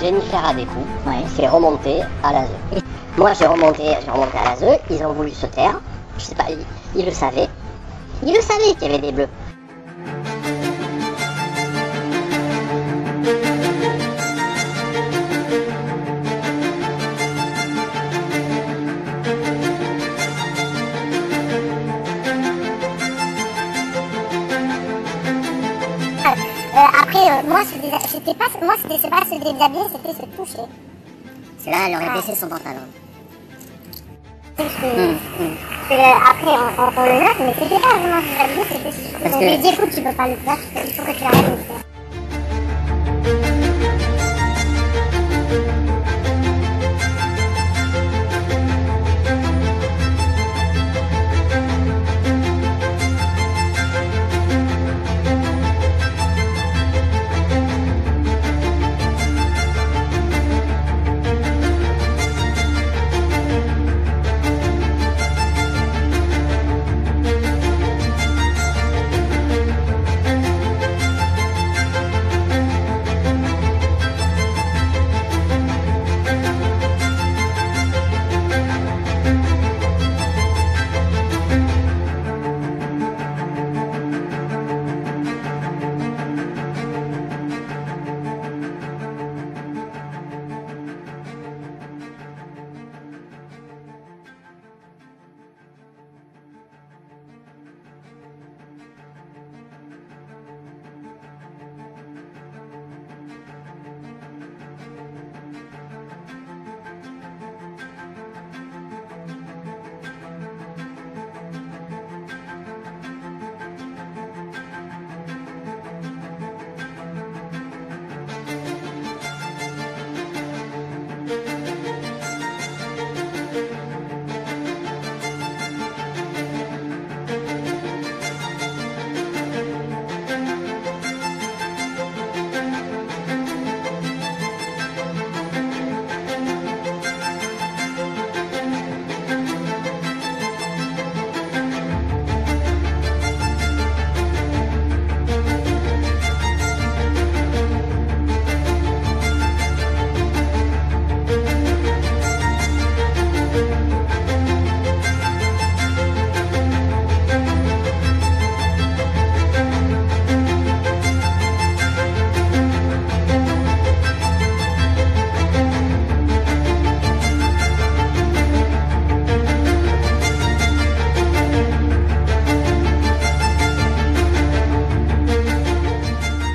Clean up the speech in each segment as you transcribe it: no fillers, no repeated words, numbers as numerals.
Jennifer Adékou Ouais. fait remonter à l'ASE. Moi j'ai remonté à l'ASE, ils ont voulu se taire. Je sais pas, ils le savaient. Ils le savaient qu'il y avait des bleus. Après, moi, c'était pas se déshabiller, c'était se toucher. C'est là, elle aurait baissé son pantalon. Après, on le note, mais c'était pas vraiment se déshabiller, c'était... Parce On que- lui dit, écoute, tu peux pas le faire, il faut que tu l'arrêtes de le faire.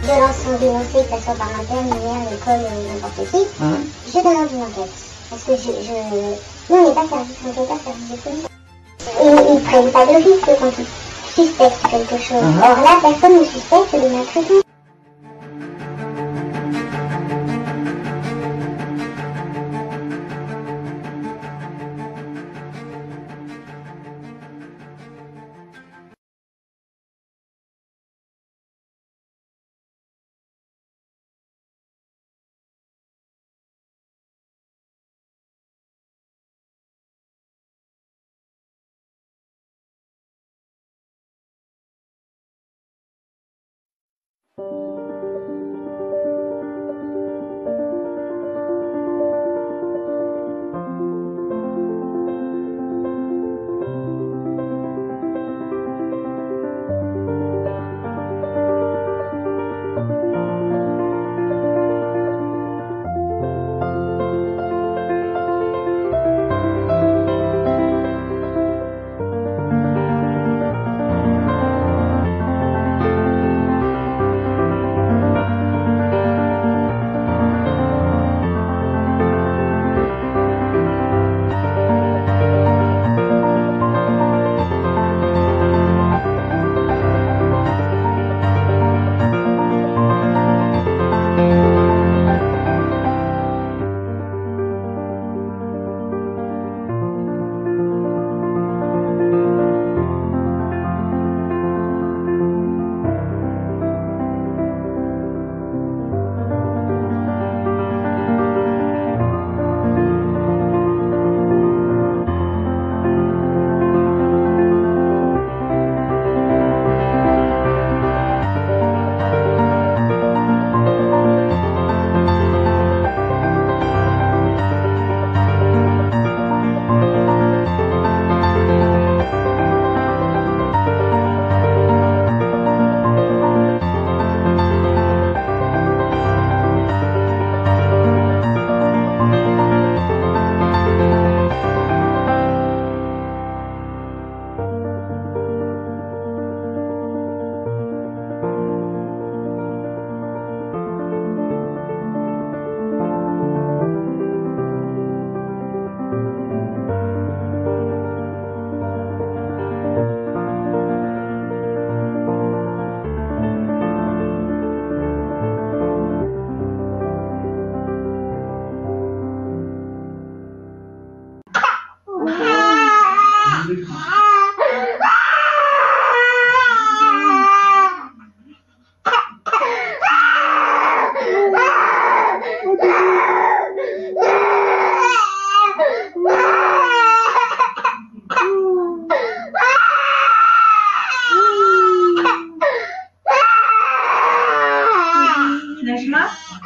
Violences sont dénoncées, que ce soit par l'intermédiaire, l'école ou n'importe qui, je demande une enquête. Parce que nous, on n'est pas service de police. Ils ne prennent pas de risque quand ils suspectent quelque chose. Or là, personne ne suspecte de maltraitance.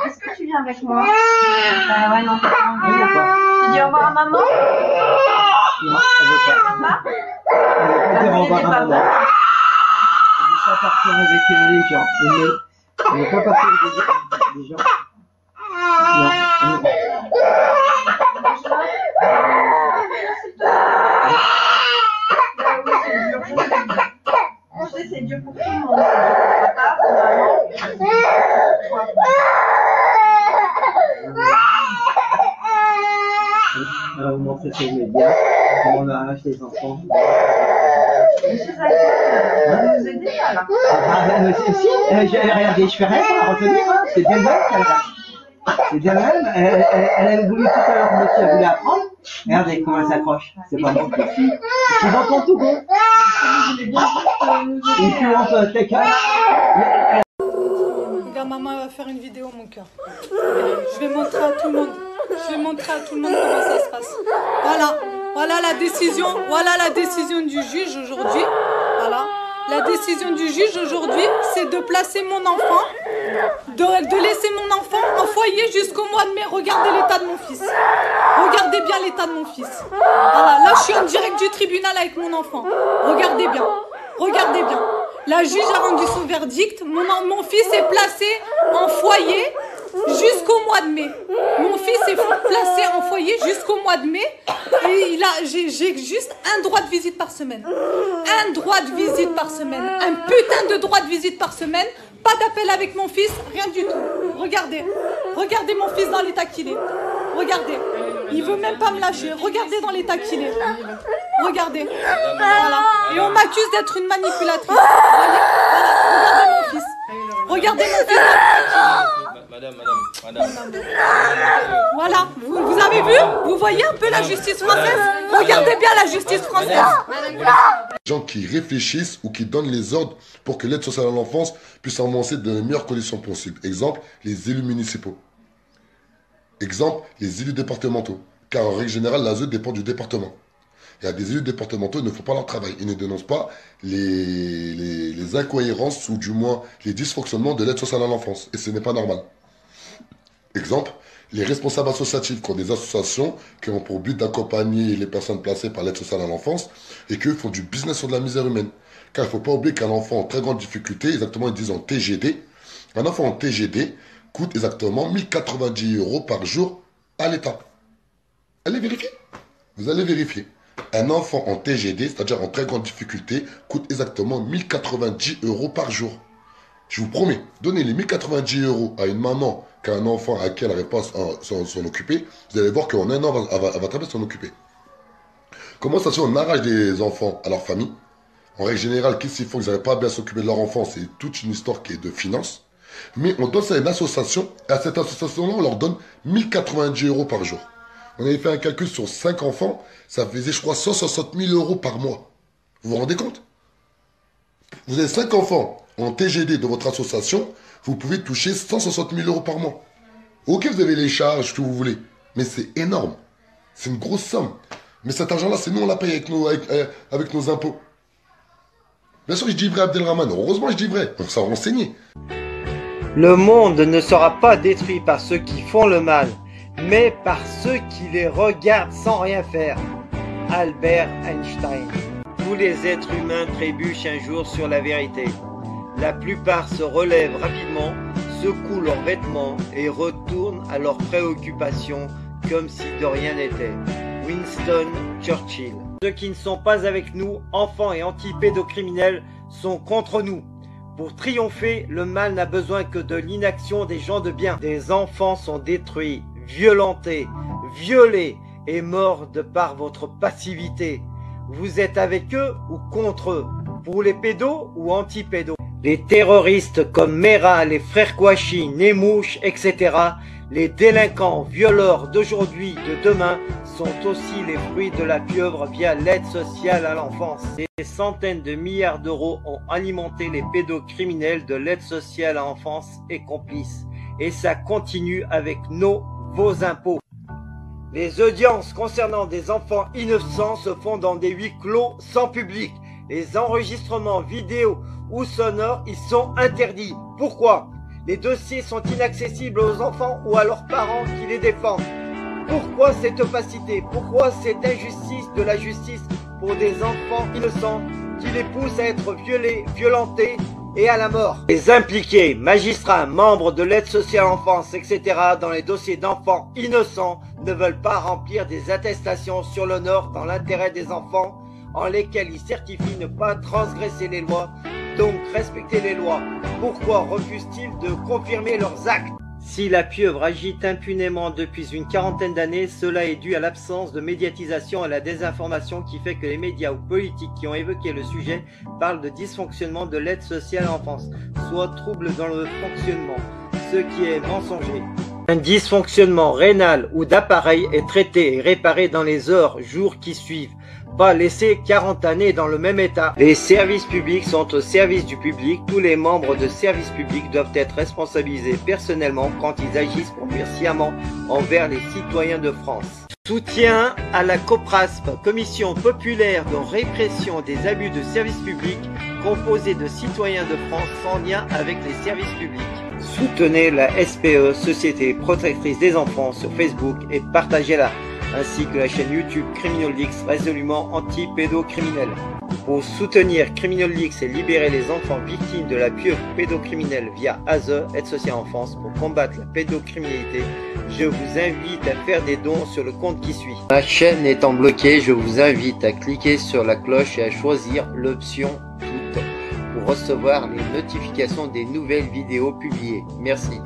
est-ce que tu viens avec moi? Bah ouais, non, t'as pas envie. Tu dis au revoir à maman? Non, elle veut pas. Papa? Elle veut pas dire au revoir à maman. Elle veut pas partir avec les gens. Elle veut pas partir avec les gens. Non. C'est dur pour tout le monde. Papa, maman. Elle va vous montrer sur les médias comment on arrache les enfants. Vous êtes déjà là. Si, regardez, je fais rien pour la retenir, hein. C'est bien mal qu'elle arrache. C'est bien mal, elle a voulu tout à l'heure, monsieur a voulu apprendre. Regardez comment elle s'accroche. C'est pas bon. C'est dans ton tout beau. Et puis on peut Regarde, maman elle va faire une vidéo, mon cœur. Je vais montrer à tout le monde. Je vais montrer à tout le monde comment ça se passe. Voilà. Voilà la décision. Voilà la décision du juge aujourd'hui. Voilà. La décision du juge aujourd'hui, c'est de placer mon enfant, de laisser mon enfant en foyer jusqu'au mois de mai. Regardez l'état de mon fils. Regardez bien l'état de mon fils. Voilà. Là, je suis en direct du tribunal avec mon enfant. Regardez bien. Regardez bien. La juge a rendu son verdict. Mon fils est placé en foyer jusqu'au mois de mai. Mon fils est placé en foyer jusqu'au mois de mai. Et j'ai juste un droit de visite par semaine. Un droit de visite par semaine. Un putain de droit de visite par semaine. Pas d'appel avec mon fils, rien du tout. Regardez. Regardez mon fils dans l'état qu'il est. Regardez. Il veut même pas me lâcher. Regardez dans l'état qu'il est. Regardez. Voilà. Et on m'accuse d'être une manipulatrice. Voilà. Regardez mon fils. Regardez mon fils. Madame. Voilà. Vous avez vu? Vous voyez un peu la justice française? Regardez bien la justice française. Gens qui réfléchissent ou qui donnent les ordres pour que l'aide sociale à l'enfance puisse avancer dans les meilleures conditions possibles. Exemple, les élus municipaux. Exemple, les élus départementaux. Car en règle générale, l'ASE dépend du département. Il y a des élus départementaux qui ne font pas leur travail. Ils ne dénoncent pas les incohérences ou du moins les dysfonctionnements de l'aide sociale à l'enfance. Et ce n'est pas normal. Exemple, les responsables associatifs qui ont des associations qui ont pour but d'accompagner les personnes placées par l'aide sociale à l'enfance et qui font du business sur de la misère humaine. Car il ne faut pas oublier qu'un enfant en très grande difficulté, exactement ils disent en TGD, un enfant en TGD coûte exactement 1090 € par jour à l'État. Allez vérifier. Vous allez vérifier. Un enfant en TGD, c'est-à-dire en très grande difficulté, coûte exactement 1090 € par jour. Je vous promets, donnez les 1090 € à une maman qui a un enfant à qui elle n'arrive pas à s'en occuper, vous allez voir qu'en un an, elle va très bien s'en occuper. Comment ça se fait on arrache des enfants à leur famille? En règle générale, qu'est-ce qu'ils font? Ils n'arrivent pas à bien s'occuper de leur enfant, c'est toute une histoire qui est de finances. Mais on donne ça à une association, et à cette association-là, on leur donne 1090 € par jour. On avait fait un calcul sur 5 enfants, ça faisait, je crois, 160 000 € par mois. Vous vous rendez compte? Vous avez 5 enfants en TGD de votre association, vous pouvez toucher 160 000 € par mois. Ok, vous avez les charges que vous voulez, mais c'est énorme. C'est une grosse somme. Mais cet argent-là, c'est nous, on la paye avec nos impôts. Bien sûr, je dis vrai, Abdelrahman. Heureusement, je dis vrai. On s'est renseigné. Le monde ne sera pas détruit par ceux qui font le mal, mais par ceux qui les regardent sans rien faire. Albert Einstein. Tous les êtres humains trébuchent un jour sur la vérité. La plupart se relèvent rapidement, secouent leurs vêtements et retournent à leurs préoccupations comme si de rien n'était. Winston Churchill. Ceux qui ne sont pas avec nous, enfants et anti-pédocriminels, sont contre nous. Pour triompher, le mal n'a besoin que de l'inaction des gens de bien. Des enfants sont détruits, violentés, violés et morts de par votre passivité. Vous êtes avec eux ou contre eux? Pour les pédos ou anti-pédos? Les terroristes comme Mera, les frères Kouachi, Nemouche, etc. Les délinquants, violeurs d'aujourd'hui, de demain, sont aussi les fruits de la pieuvre via l'aide sociale à l'enfance. Des centaines de milliards d'euros ont alimenté les pédocriminels de l'aide sociale à l'enfance et complices. Et ça continue avec vos impôts. Les audiences concernant des enfants innocents se font dans des huis clos sans public. Les enregistrements vidéo ou sonores y sont interdits. Pourquoi? Les dossiers sont inaccessibles aux enfants ou à leurs parents qui les défendent. Pourquoi cette opacité? Pourquoi cette injustice de la justice pour des enfants innocents qui les pousse à être violés, violentés et à la mort? Les impliqués, magistrats, membres de l'aide sociale à l'enfance, etc. dans les dossiers d'enfants innocents ne veulent pas remplir des attestations sur l'honneur dans l'intérêt des enfants en lesquels ils certifient ne pas transgresser les lois, donc respecter les lois. Pourquoi refusent-ils de confirmer leurs actes? Si la pieuvre agit impunément depuis une quarantaine d'années, cela est dû à l'absence de médiatisation et à la désinformation qui fait que les médias ou politiques qui ont évoqué le sujet parlent de dysfonctionnement de l'aide sociale à l'enfance, soit trouble dans le fonctionnement, ce qui est mensonger. Un dysfonctionnement rénal ou d'appareil est traité et réparé dans les heures, jours qui suivent. Pas laisser 40 années dans le même état. Les services publics sont au service du public. Tous les membres de services publics doivent être responsabilisés personnellement quand ils agissent pour nuire sciemment envers les citoyens de France. Soutien à la COPRASP, Commission populaire de répression des abus de services publics, composée de citoyens de France sans lien avec les services publics. Soutenez la SPE, Société protectrice des enfants, sur Facebook et partagez-la, ainsi que la chaîne YouTube CriminalX, résolument anti-pédocriminel. Pour soutenir CriminalX et libérer les enfants victimes de la pieuvre pédocriminelle via ASE, Aide sociale en France, pour combattre la pédocriminalité, je vous invite à faire des dons sur le compte qui suit. Ma chaîne étant bloquée, je vous invite à cliquer sur la cloche et à choisir l'option toutes pour recevoir les notifications des nouvelles vidéos publiées. Merci.